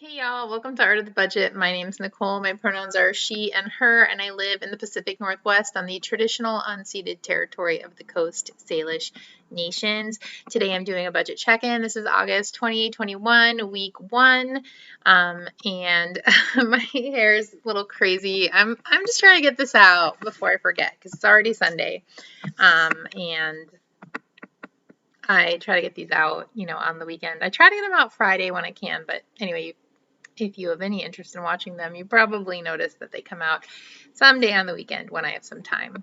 Hey y'all, welcome to Art of the Budget. My name's Nicole. My pronouns are she and her, and I live in the Pacific Northwest on the traditional unceded territory of the Coast Salish Nations. Today I'm doing a budget check-in. This is August 2021, week one, and my hair is a little crazy. I'm just trying to get this out before I forget because it's already Sunday, and I try to get these out, on the weekend. I try to get them out Friday when I can, but anyway, if you have any interest in watching them, you probably noticed that they come out someday on the weekend when I have some time.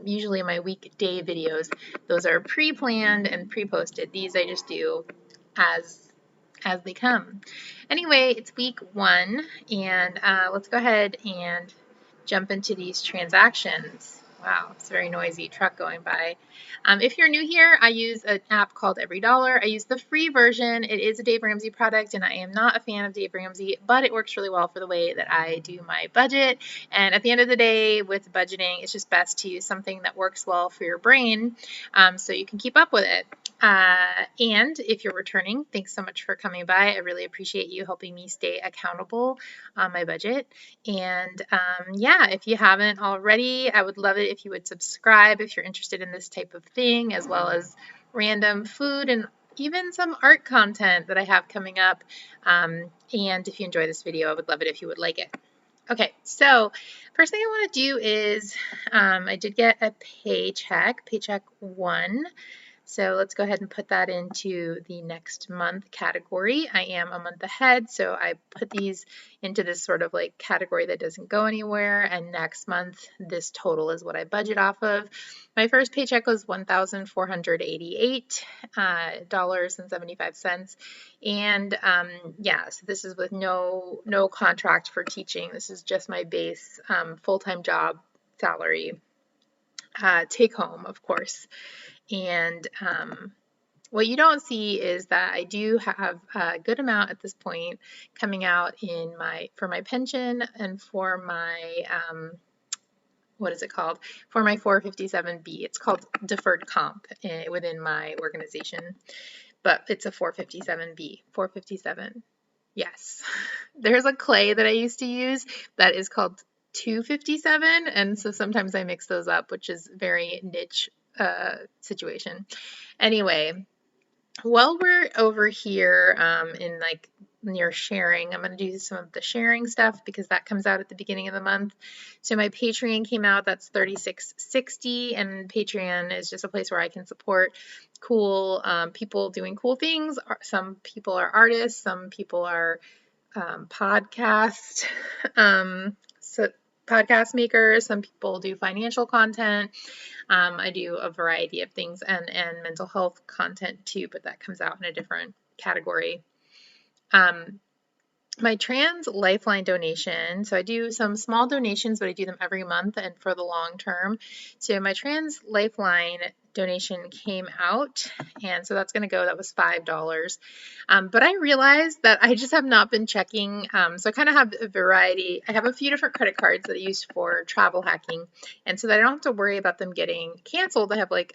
Usually my weekday videos, those are pre-planned and pre-posted. These I just do as they come. Anyway, it's week one, and let's go ahead and jump into these transactions. Wow, it's a very noisy truck going by. If you're new here, I use an app called Every Dollar. I use the free version. It is a Dave Ramsey product, and I am not a fan of Dave Ramsey, but it works really well for the way that I do my budget. And at the end of the day, with budgeting, it's just best to use something that works well for your brain, so you can keep up with it. And if you're returning, thanks so much for coming by. I really appreciate you helping me stay accountable on my budget. And yeah, if you haven't already, I would love it if you would subscribe if you're interested in this type of thing, as well as random food and even some art content that I have coming up. And if you enjoy this video, I would love it if you would like it. Okay, so first thing I want to do is I did get a paycheck one. So let's go ahead and put that into the next month category. I am a month ahead, so I put these into this sort of like category that doesn't go anywhere. And next month, this total is what I budget off of. My first paycheck was $1,488.75. And yeah, so this is with no contract for teaching. This is just my base full-time job salary, take home, of course. And what you don't see is that I do have a good amount at this point coming out for my pension and for my what is it called? For my 457B. It's called deferred comp within my organization, but it's a 457B. 457. Yes. There's a clay that I used to use that is called 257, and so sometimes I mix those up, which is very niche situation. Anyway, while we're over here in like near sharing, I'm going to do some of the sharing stuff because that comes out at the beginning of the month. So my Patreon came out, that's $36.60, and Patreon is just a place where I can support cool people doing cool things. Some people are artists, some people are podcast so podcast makers, some people do financial content. I do a variety of things and mental health content too, but that comes out in a different category. My trans lifeline donation, so I do some small donations, but I do them every month and for the long term. So my trans lifeline donation came out, and so that's going to go. That was $5. But I realized that I just have not been checking. So I kind of have a variety. I have a few different credit cards that I use for travel hacking, and so that I don't have to worry about them getting canceled. I have like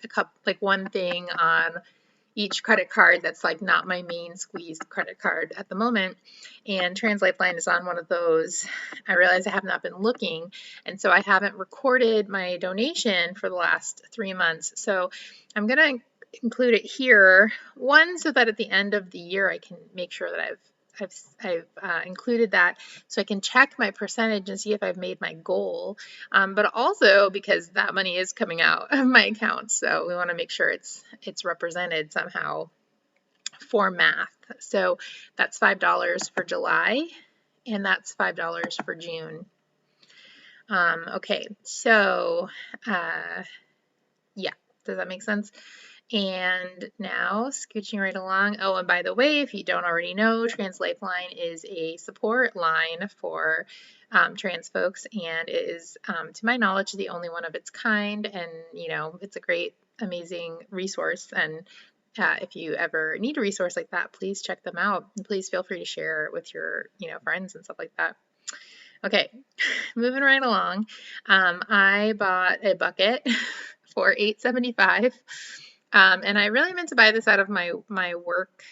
one thing on each credit card that's like not my main squeezed credit card at the moment, and Trans Lifeline is on one of those. I realize I have not been looking, and so I haven't recorded my donation for the last 3 months. So I'm going to include it here, one, so that at the end of the year I can make sure that I've included that so I can check my percentage and see if I've made my goal, but also because that money is coming out of my account, so we want to make sure it's represented somehow for math. So that's $5 for July, and that's $5 for June. Okay, so yeah, does that make sense? And now, scooching right along. Oh, and by the way, if you don't already know, Trans Lifeline is a support line for trans folks, and it is, to my knowledge, the only one of its kind. And, it's a great, amazing resource. And if you ever need a resource like that, please check them out. And please feel free to share it with your, friends and stuff like that. Okay, moving right along. I bought a bucket for $8.75. And I really meant to buy this out of my work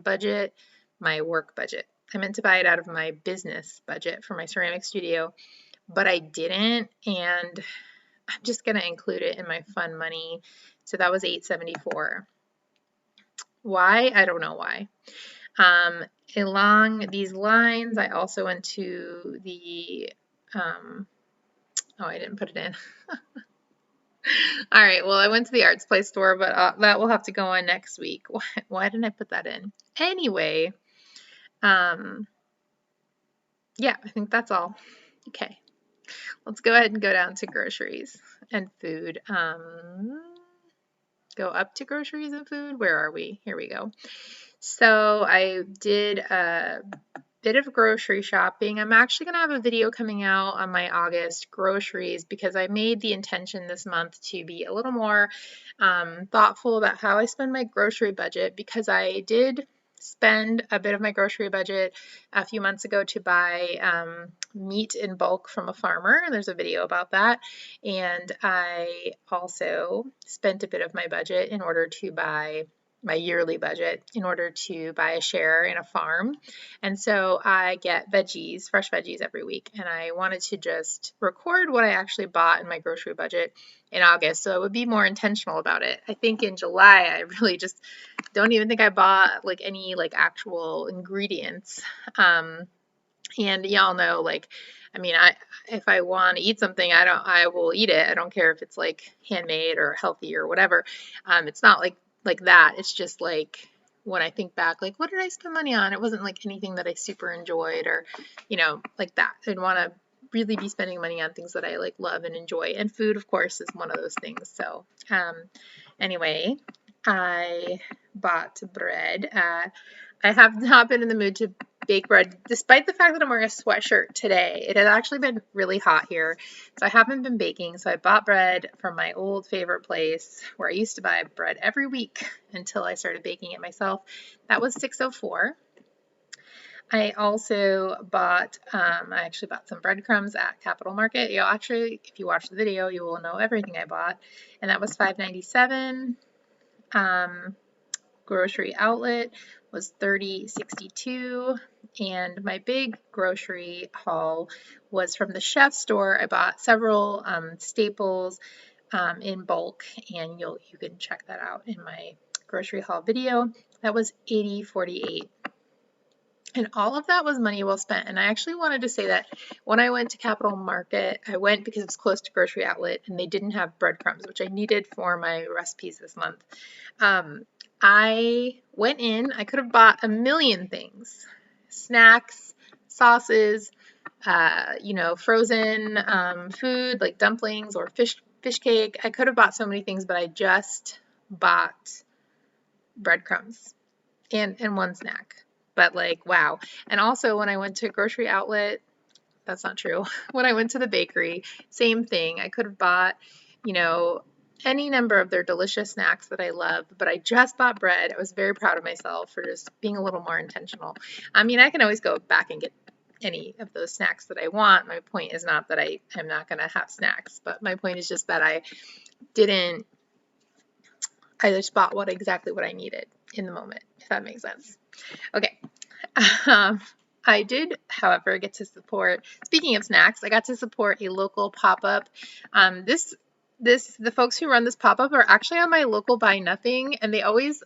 budget, my work budget. I meant to buy it out of my business budget for my ceramic studio, but I didn't, and I'm just going to include it in my fun money. So that was $874. Why? I don't know why. Along these lines, I also went to the, oh, I didn't put it in. All right, well, I went to the art supply store, but that will have to go on next week. Why didn't I put that in? Anyway, yeah, I think that's all. Okay, let's go ahead and go down to groceries and food. Go up to groceries and food. Where are we? Here we go. So I did a bit of grocery shopping. I'm actually going to have a video coming out on my August groceries because I made the intention this month to be a little more thoughtful about how I spend my grocery budget, because I did spend a bit of my grocery budget a few months ago to buy meat in bulk from a farmer. There's a video about that. And I also spent a bit of my budget in order to buy my yearly budget in order to buy a share in a farm. And so I get veggies, fresh veggies every week. And I wanted to just record what I actually bought in my grocery budget in August, so I would be more intentional about it. I think in July, I really just don't even think I bought like any like actual ingredients. And y'all know, like, I mean, if I want to eat something, I will eat it. I don't care if it's like handmade or healthy or whatever. It's not like that. It's just like when I think back, like, what did I spend money on? It wasn't like anything that I super enjoyed or, like that. I'd want to really be spending money on things that I like love and enjoy. And food, of course, is one of those things. So, anyway, I bought bread. I have not been in the mood to bake bread, despite the fact that I'm wearing a sweatshirt today. It has actually been really hot here, so I haven't been baking. So I bought bread from my old favorite place where I used to buy bread every week until I started baking it myself. That was $6.04. I also bought, I actually bought some breadcrumbs at Capital Market. You'll actually, if you watch the video, you will know everything I bought, and that was $5.97. Grocery outlet was $30.62, and my big grocery haul was from the chef store. I bought several staples in bulk, and you can check that out in my grocery haul video. That was $80.48. And all of that was money well spent. And I actually wanted to say that when I went to Capital Market, I went because it was close to Grocery Outlet and they didn't have breadcrumbs, which I needed for my recipes this month. I went in, I could have bought a million things, snacks, sauces, frozen food like dumplings or fish cake. I could have bought so many things, but I just bought breadcrumbs and one snack. But like, wow. And also when I went to Grocery Outlet, that's not true. When I went to the bakery, same thing. I could have bought, any number of their delicious snacks that I love, but I just bought bread. I was very proud of myself for just being a little more intentional. I mean, I can always go back and get any of those snacks that I want. My point is not that I am not going to have snacks, but my point is just that I just bought exactly what I needed in the moment, if that makes sense. Okay. I did, however, get to support, speaking of snacks, I got to support a local pop-up. The folks who run this pop-up are actually on my local Buy Nothing, and they always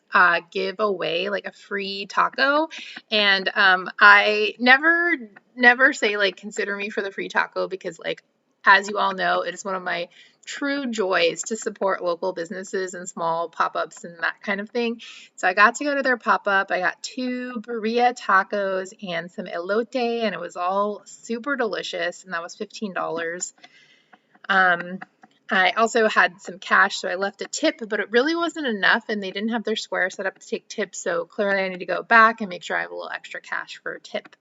give away like a free taco. And I never say like consider me for the free taco, because like, as you all know, it is one of my true joys to support local businesses and small pop-ups and that kind of thing. So I got to go to their pop-up. I got 2 birria tacos and some elote, and it was all super delicious, and that was $15. I also had some cash, so I left a tip, but it really wasn't enough, and they didn't have their square set up to take tips, so clearly I need to go back and make sure I have a little extra cash for a tip,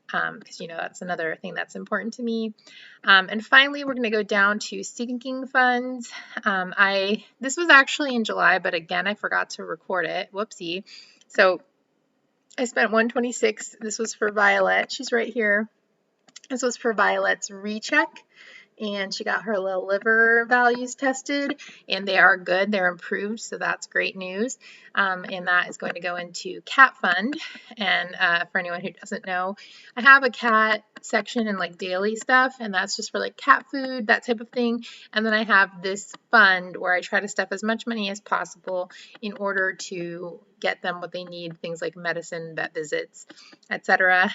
because that's another thing that's important to me. And finally, we're going to go down to sinking funds. This was actually in July, but again, I forgot to record it. Whoopsie. So I spent $126. This was for Violet. She's right here. This was for Violet's recheck. and she got her little liver values tested, and they are good. They're improved, so that's great news. And that is going to go into cat fund. And for anyone who doesn't know, I have a cat section in like daily stuff, and that's just for like cat food, that type of thing. And then I have this fund where I try to stuff as much money as possible in order to get them what they need, things like medicine, vet visits, etc.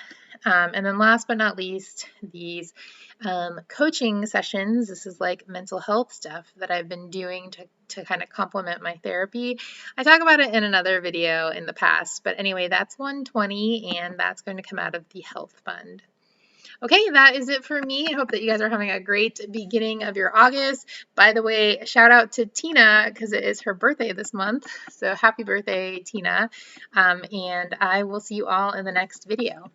And then last but not least, these coaching sessions. This is like mental health stuff that I've been doing to kind of complement my therapy. I talk about it in another video in the past, but anyway, that's 120, and that's going to come out of the health fund. Okay, that is it for me. I hope that you guys are having a great beginning of your August. By the way, shout out to Tina because it is her birthday this month. So happy birthday, Tina. And I will see you all in the next video.